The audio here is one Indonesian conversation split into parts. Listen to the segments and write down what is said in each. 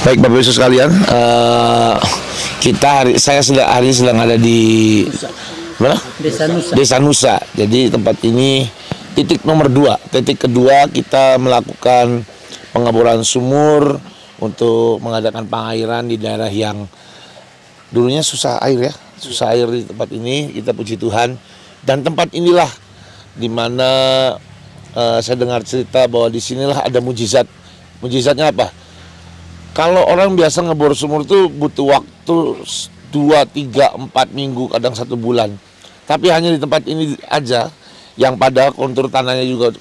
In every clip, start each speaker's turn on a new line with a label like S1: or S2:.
S1: Baik Bapak Ibu sekalian, hari ini sedang ada di mana? Desa Nusa. Jadi tempat ini titik nomor 2. Titik kedua kita melakukan pengeboran sumur untuk mengadakan pengairan di daerah yang dulunya susah air ya. Susah air di tempat ini, kita puji Tuhan. Dan tempat inilah di mana saya dengar cerita bahwa di sinilah ada mujizat. Mujizatnya apa? Kalau orang biasa ngebor sumur itu butuh waktu 2, 3, 4 minggu, kadang 1 bulan. Tapi hanya di tempat ini aja, yang pada kontur tanahnya juga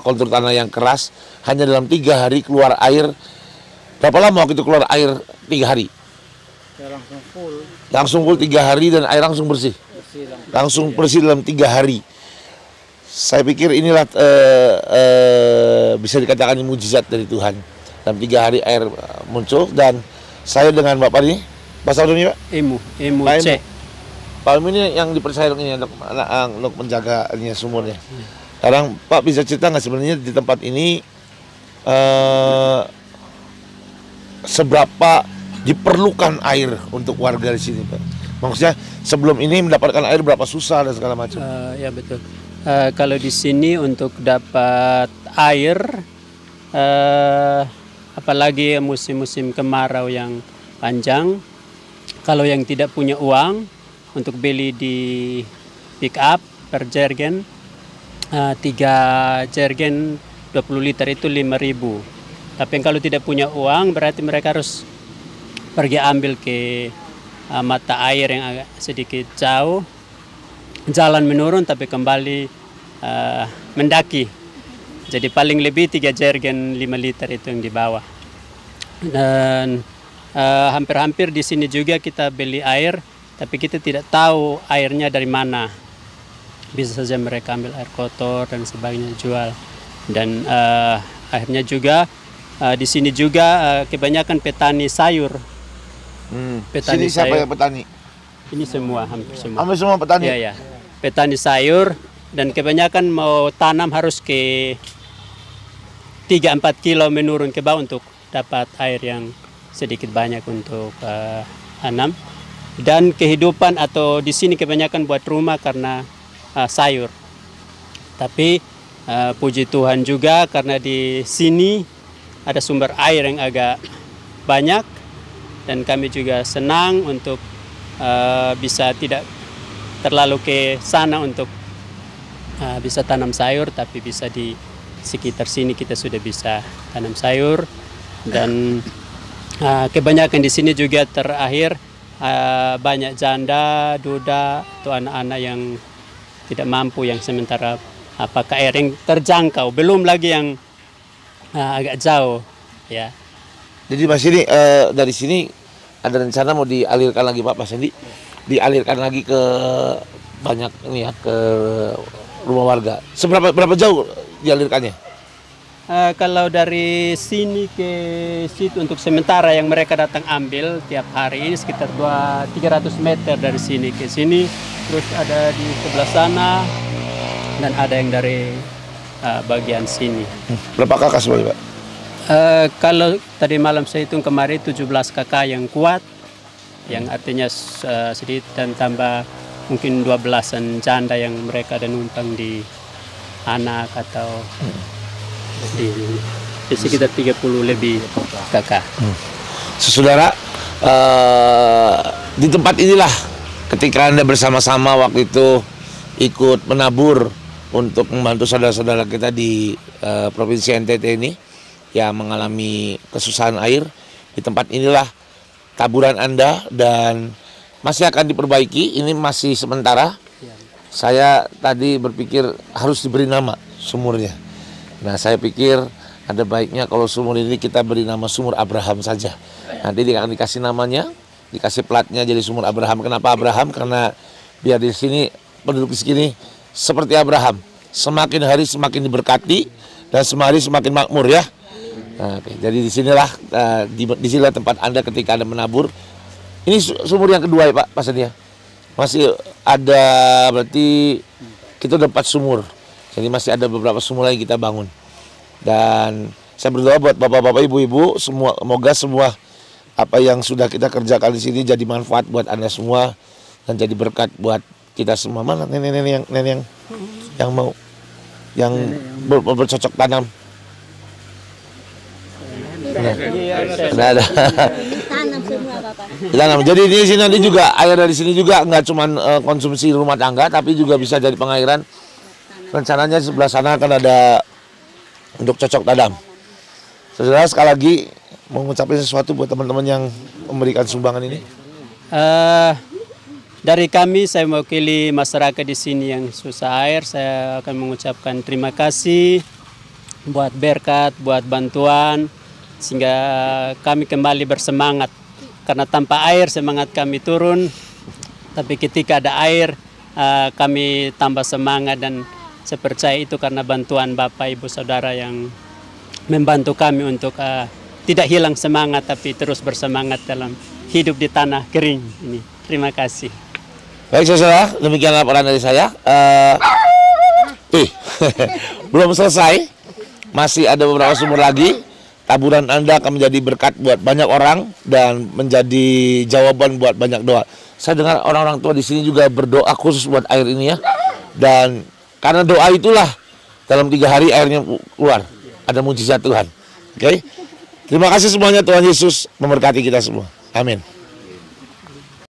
S1: kontur tanah yang keras, hanya dalam 3 hari keluar air. Berapa lama waktu itu keluar air? 3 hari.
S2: Ya, langsung full.
S1: Langsung full 3 hari dan air langsung bersih. Langsung bersih dalam 3 hari. Saya pikir inilah bisa dikatakan mujizat dari Tuhan. Dalam 3 hari air muncul, dan saya dengan Bapak ini, bahasa ini Pak?
S2: Emu
S1: Pak
S2: C.
S1: Pak Emu ini yang dipercaya ini untuk menjaga ini sumurnya. Sekarang Pak bisa cerita nggak sebenarnya di tempat ini seberapa diperlukan air untuk warga di sini Pak? Maksudnya sebelum ini mendapatkan air berapa susah dan segala macam.
S2: Ya betul. Kalau di sini untuk dapat air, apalagi musim-musim kemarau yang panjang, kalau yang tidak punya uang untuk beli di pick up per jergen, 3 jergen 20 liter itu 5.000. Tapi kalau tidak punya uang berarti mereka harus pergi ambil ke mata air yang agak sedikit jauh, jalan menurun tapi kembali mendaki. Jadi paling lebih 3 jergen 5 liter itu yang dibawa. Dan hampir-hampir di sini juga kita beli air, tapi kita tidak tahu airnya dari mana. Bisa saja mereka ambil air kotor dan sebagainya jual. Dan akhirnya juga di sini juga kebanyakan petani sayur.
S1: Petani sini siapa yang petani?
S2: Ini semua, hampir semua.
S1: Hampir semua petani?
S2: Iya, ya. Petani sayur, dan kebanyakan mau tanam harus ke 3-4 kilo menurun ke bawah untuk dapat air yang sedikit banyak untuk tanam. Dan kehidupan atau di sini kebanyakan buat rumah karena sayur. Tapi puji Tuhan juga karena di sini ada sumber air yang agak banyak, dan kami juga senang untuk bisa tidak terlalu ke sana untuk bisa tanam sayur, tapi bisa di sekitar sini kita sudah bisa tanam sayur. Dan kebanyakan di sini juga terakhir banyak janda, duda atau anak-anak yang tidak mampu, yang sementara pakai air yang terjangkau, belum lagi yang agak jauh ya.
S1: Jadi Mas ini dari sini ada rencana mau dialirkan lagi Pak Sandi, dialirkan lagi ke banyak ini ya, ke rumah warga. Berapa jauh dialirkannya?
S2: Kalau dari sini ke situ untuk sementara yang mereka datang ambil tiap hari ini sekitar 300 meter dari sini ke sini. Terus ada di sebelah sana dan ada yang dari bagian sini.
S1: Berapa kakak semuanya Pak?
S2: Kalau tadi malam saya hitung kemarin 17 kakak yang kuat, yang artinya sedikit, dan tambah mungkin 12-an janda yang mereka ada numpang di anak atau di sekitar 30 lebih kakak.
S1: Saudara, di tempat inilah ketika Anda bersama-sama waktu itu ikut menabur untuk membantu saudara-saudara kita di Provinsi NTT ini yang mengalami kesusahan air, di tempat inilah taburan Anda dan masih akan diperbaiki. Ini masih sementara. Saya tadi berpikir harus diberi nama sumurnya. Nah, saya pikir ada baiknya kalau sumur ini kita beri nama Sumur Abraham saja. Nanti akan dikasih namanya, dikasih platnya jadi Sumur Abraham. Kenapa Abraham? Karena biar di sini penduduk di sini seperti Abraham, semakin hari semakin diberkati dan semakin hari semakin makmur ya. Nah, oke. Jadi disinilah disinilah tempat Anda ketika Anda menabur. Ini sumur yang kedua ya Pak Sandi ya? Masih ada, berarti kita udah 4 sumur. Jadi masih ada beberapa sumur lagi kita bangun. Dan saya berdoa buat bapak-bapak, ibu-ibu, semoga semua apa yang sudah kita kerjakan di sini jadi manfaat buat Anda semua dan jadi berkat buat kita semua. Mana nenek yang mau bercocok tanam? Nah, ada.
S3: Tanam semua Bapak.
S1: Tanam. Jadi di sini nanti juga air dari sini juga nggak cuma konsumsi rumah tangga, tapi juga bisa jadi pengairan. Rencananya sebelah sana akan ada untuk cocok tanam. Saudara, sekali lagi mau ngucapin sesuatu buat teman-teman yang memberikan sumbangan ini.
S2: Dari kami, saya mewakili masyarakat di sini yang susah air. Saya akan mengucapkan terima kasih buat berkat, buat bantuan, sehingga kami kembali bersemangat. Karena tanpa air semangat kami turun, tapi ketika ada air kami tambah semangat, dan saya percaya itu karena bantuan Bapak Ibu Saudara yang membantu kami untuk tidak hilang semangat tapi terus bersemangat dalam hidup di tanah kering ini. Terima kasih.
S1: Baik saudara, demikian laporan dari saya. Belum selesai, masih ada beberapa sumur lagi. Taburan Anda akan menjadi berkat buat banyak orang dan menjadi jawaban buat banyak doa. Saya dengar orang-orang tua di sini juga berdoa khusus buat air ini ya. Dan karena doa itulah dalam 3 hari airnya keluar. Ada mujizat Tuhan. Oke? Terima kasih semuanya, Tuhan Yesus memberkati kita semua. Amin.